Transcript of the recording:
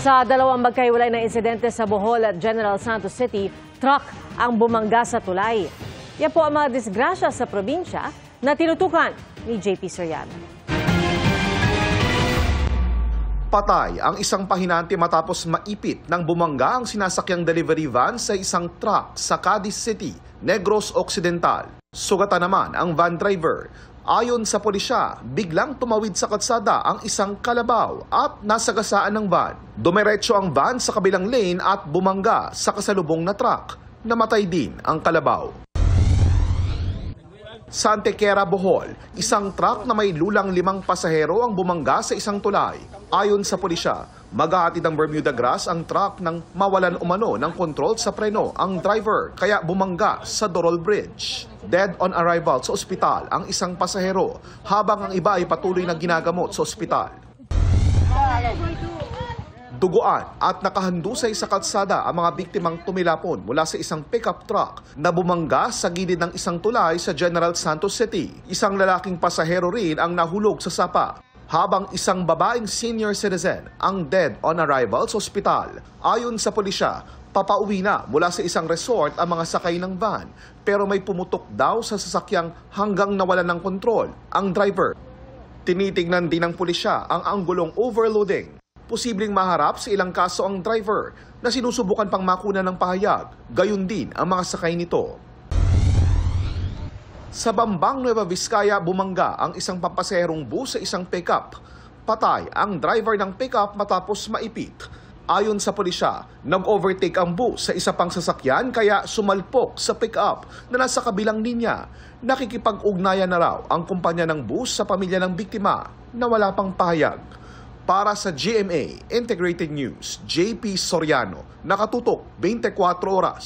Sa dalawang magkahiwalay na insidente sa Bohol at General Santos City, truck ang bumangga sa tulay. Yan po ang mga disgrasya sa probinsya na tinutukan ni JP Soriano. Patay ang isang pahinante matapos maipit ng bumangga ang sinasakyang delivery van sa isang truck sa Cadiz City, Negros Occidental. Sugatan naman ang van driver. Ayon sa pulisya, biglang tumawid sa kalsada ang isang kalabaw at nasagasaan ng van. Dumiretso ang van sa kabilang lane at bumangga sa kasalubong na truck. Namatay din ang kalabaw. Sa Antequera, Bohol, isang truck na may lulang 5 pasahero ang bumangga sa isang tulay. Ayon sa pulisya, maghahatid ng Bermuda Grass ang truck nang mawalan umano ng kontrol sa preno ang driver kaya bumangga sa Dorol Bridge. Dead on arrival sa ospital ang isang pasahero habang ang iba ay patuloy na ginagamot sa ospital. Duguan at nakahandusay sa kalsada ang mga biktimang tumilapon mula sa isang pickup truck na bumangga sa gilid ng isang tulay sa General Santos City. Isang lalaking pasahero rin ang nahulog sa sapa, habang isang babaeng senior citizen ang dead on arrival sa ospital. Ayon sa pulisya, papauwi na mula sa isang resort ang mga sakay ng van, pero may pumutok daw sa sasakyang hanggang nawalan ng kontrol ang driver. Tinitingnan din ng pulisya ang anggulong overloading. Posibleng maharap sa ilang kaso ang driver na sinusubukan pang makuna ng pahayag, gayon din ang mga sakay nito. Sa Bambang, Nueva Vizcaya, bumangga ang isang pampasaherong bus sa isang pickup. Patay ang driver ng pickup matapos maipit. Ayon sa pulisya, nag-overtake ang bus sa isa pang sasakyan kaya sumalpok sa pickup na nasa kabilang linya. Nakikipag-ugnayan na raw ang kumpanya ng bus sa pamilya ng biktima na wala pang pahayag. Para sa GMA Integrated News, JP Soriano, nakatutok 24 oras.